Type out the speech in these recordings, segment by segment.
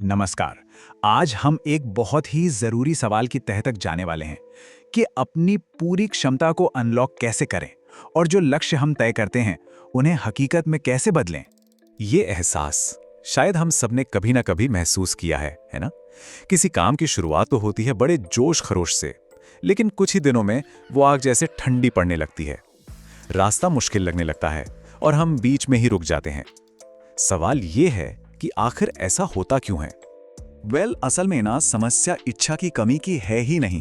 नमस्कार। आज हम एक बहुत ही ज़रूरी सवाल की तह तक जाने वाले हैं कि अपनी पूरी क्षमता को अनलॉक कैसे करें और जो लक्ष्य हम तय करते हैं उन्हें हकीकत में कैसे बदलें। ये एहसास शायद हम सबने कभी ना कभी महसूस किया है ना? किसी काम की शुरुआत तो होती है बड़े जोश खरोश से, लेकिन कुछ ही दिनों में वो आग जैसे ठंडी पड़ने लगती है। रास्ता मुश्किल लगने लगता है और हम बीच में ही रुक जाते हैं। सवाल ये है कि आखिर ऐसा होता क्यों है? असल में ना समस्या इच्छा की कमी की है ही नहीं।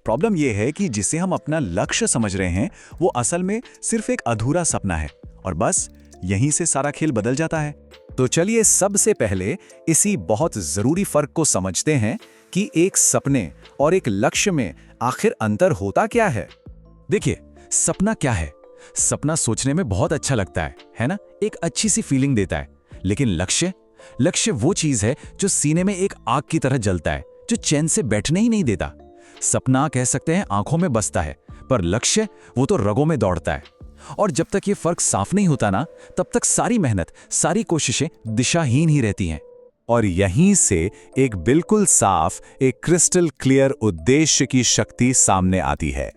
प्रॉब्लम ये है कि जिसे हम अपना लक्ष्य समझ रहे हैं वो असल में सिर्फ एक अधूरा सपना है और बस यहीं से सारा खेल बदल जाता है। तो चलिए सबसे पहले इसी बहुत जरूरी फर्क को समझते हैं कि एक सपने और एक लक्ष्य में आखिर अंतर होता क्या है। देखिए, सपना क्या है? सपना सोचने में बहुत अच्छा लगता है ना? एक अच्छी सी फीलिंग देता है। लेकिन लक्ष्य वो चीज है जो सीने में एक आग की तरह जलता है, जो चैन से बैठने ही नहीं देता। सपना कह सकते हैं आंखों में बसता है, पर लक्ष्य वो तो रगों में दौड़ता है। और जब तक ये फर्क साफ नहीं होता ना, तब तक सारी मेहनत, सारी कोशिशें दिशाहीन ही रहती हैं। और यहीं से एक बिल्कुल साफ, एक क्रिस्टल क्लियर उद्देश्य की शक्ति सामने आती है।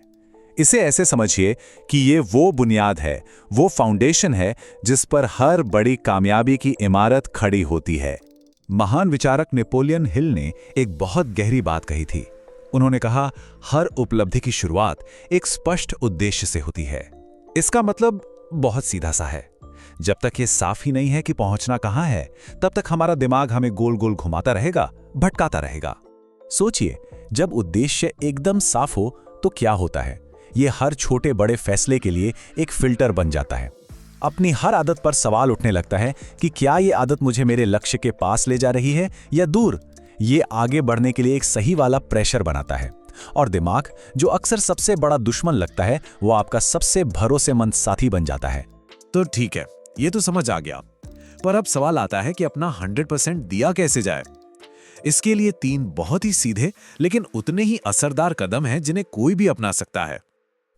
इसे ऐसे समझिए कि ये वो बुनियाद है, वो फाउंडेशन है जिस पर हर बड़ी कामयाबी की इमारत खड़ी होती है। महान विचारक नेपोलियन हिल ने एक बहुत गहरी बात कही थी। उन्होंने कहा, हर उपलब्धि की शुरुआत एक स्पष्ट उद्देश्य से होती है। इसका मतलब बहुत सीधा सा है। जब तक ये साफ ही नहीं है कि पहुंचना कहां है, तब तक हमारा दिमाग हमें गोल गोल घुमाता रहेगा, भटकाता रहेगा। सोचिए, जब उद्देश्य एकदम साफ हो तो क्या होता है? ये हर छोटे बड़े फैसले के लिए एक फिल्टर बन जाता है। अपनी हर आदत पर सवाल उठने लगता है कि क्या ये आदत मुझे मेरे लक्ष्य के पास ले जा रही है या दूर। ये आगे बढ़ने के लिए एक सही वाला प्रेशर बनाता है। और दिमाग, जो अक्सर सबसे बड़ा दुश्मन लगता है, वो आपका सबसे भरोसेमंद साथी बन जाता है। तो ठीक है, ये तो समझ आ गया। पर अब सवाल आता है कि अपना 100% दिया कैसे जाए। इसके लिए 3 बहुत ही सीधे लेकिन उतने ही असरदार कदम हैं जिन्हें कोई भी अपना सकता है।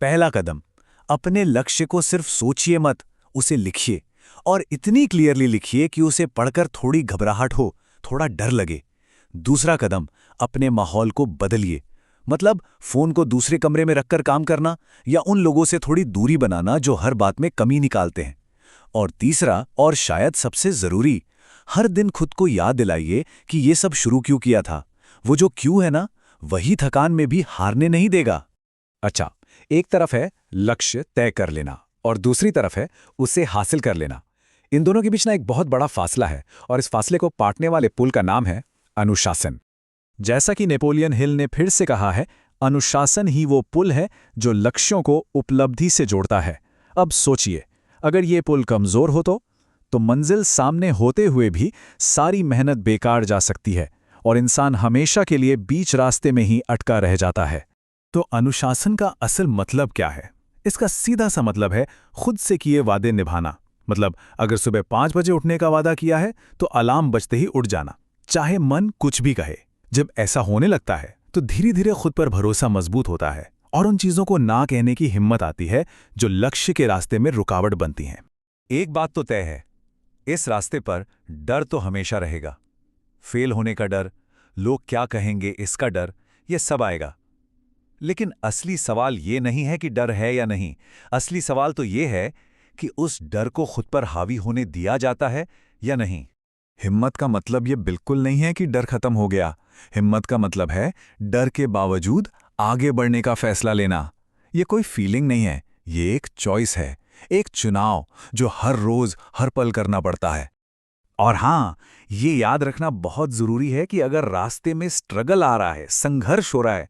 पहला कदम, अपने लक्ष्य को सिर्फ सोचिए मत, उसे लिखिए। और इतनी क्लियरली लिखिए कि उसे पढ़कर थोड़ी घबराहट हो, थोड़ा डर लगे। दूसरा कदम, अपने माहौल को बदलिए। मतलब फोन को दूसरे कमरे में रखकर काम करना या उन लोगों से थोड़ी दूरी बनाना जो हर बात में कमी निकालते हैं। और तीसरा, और शायद सबसे जरूरी, हर दिन खुद को याद दिलाइए कि ये सब शुरू क्यों किया था। वो जो क्यों है ना, वही थकान में भी हारने नहीं देगा। अच्छा, एक तरफ है लक्ष्य तय कर लेना और दूसरी तरफ है उसे हासिल कर लेना। इन दोनों के बीच ना एक बहुत बड़ा फासला है और इस फासले को पाटने वाले पुल का नाम है अनुशासन। जैसा कि नेपोलियन हिल ने फिर से कहा है, अनुशासन ही वो पुल है जो लक्ष्यों को उपलब्धि से जोड़ता है। अब सोचिए, अगर ये पुल कमजोर हो तो मंजिल सामने होते हुए भी सारी मेहनत बेकार जा सकती है और इंसान हमेशा के लिए बीच रास्ते में ही अटका रह जाता है। तो अनुशासन का असल मतलब क्या है? इसका सीधा सा मतलब है खुद से किए वादे निभाना। मतलब अगर सुबह 5 बजे उठने का वादा किया है तो अलार्म बजते ही उठ जाना, चाहे मन कुछ भी कहे। जब ऐसा होने लगता है तो धीरे धीरे खुद पर भरोसा मजबूत होता है और उन चीजों को ना कहने की हिम्मत आती है जो लक्ष्य के रास्ते में रुकावट बनती हैं। एक बात तो तय है, इस रास्ते पर डर तो हमेशा रहेगा। फेल होने का डर, लोग क्या कहेंगे इसका डर, ये सब आएगा। लेकिन असली सवाल ये नहीं है कि डर है या नहीं। असली सवाल तो ये है कि उस डर को खुद पर हावी होने दिया जाता है या नहीं। हिम्मत का मतलब ये बिल्कुल नहीं है कि डर खत्म हो गया। हिम्मत का मतलब है डर के बावजूद आगे बढ़ने का फैसला लेना। ये कोई फीलिंग नहीं है, ये एक चॉइस है, एक चुनाव जो हर रोज हर पल करना पड़ता है। और हाँ, ये याद रखना बहुत जरूरी है कि अगर रास्ते में स्ट्रगल आ रहा है, संघर्ष हो रहा है,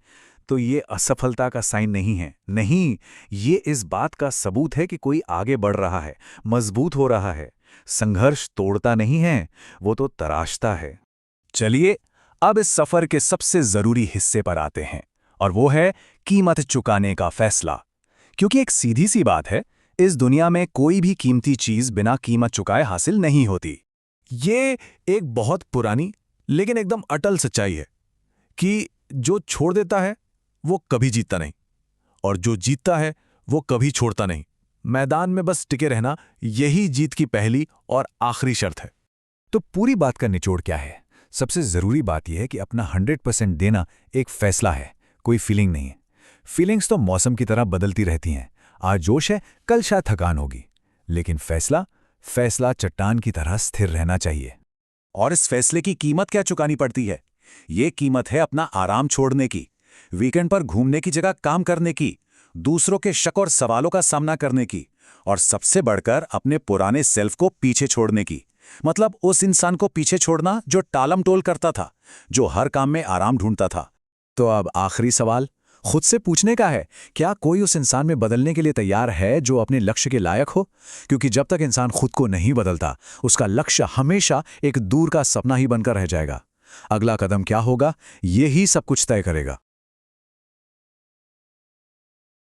तो ये असफलता का साइन नहीं है। नहीं, ये इस बात का सबूत है कि कोई आगे बढ़ रहा है, मजबूत हो रहा है। संघर्ष तोड़ता नहीं है, वो तो तराशता है। चलिए, अब इस सफर के सबसे जरूरी हिस्से पर आते हैं और वो है कीमत चुकाने का फैसला। क्योंकि एक सीधी सी बात है, इस दुनिया में कोई भी कीमती चीज बिना कीमत चुकाए हासिल नहीं होती। ये एक बहुत पुरानी लेकिन एकदम अटल सच्चाई है कि जो छोड़ देता है वो कभी जीतता नहीं और जो जीतता है वो कभी छोड़ता नहीं। मैदान में बस टिके रहना, यही जीत की पहली और आखिरी शर्त है। तो पूरी बात का निचोड़ क्या है? सबसे ज़रूरी बात यह है कि अपना 100% देना एक फैसला है, कोई फीलिंग नहीं है। फीलिंग्स तो मौसम की तरह बदलती रहती हैं। आज जोश है, कल शायद थकान होगी। लेकिन फैसला चट्टान की तरह स्थिर रहना चाहिए। और इस फैसले की कीमत क्या चुकानी पड़ती है? ये कीमत है अपना आराम छोड़ने की, वीकेंड पर घूमने की जगह काम करने की, दूसरों के शक और सवालों का सामना करने की, और सबसे बढ़कर अपने पुराने सेल्फ को पीछे छोड़ने की। मतलब उस इंसान को पीछे छोड़ना जो टालम टोल करता था, जो हर काम में आराम ढूंढता था। तो अब आखिरी सवाल खुद से पूछने का है, क्या कोई उस इंसान में बदलने के लिए तैयार है जो अपने लक्ष्य के लायक हो? क्योंकि जब तक इंसान खुद को नहीं बदलता, उसका लक्ष्य हमेशा एक दूर का सपना ही बनकर रह जाएगा। अगला कदम क्या होगा, यही सब कुछ तय करेगा।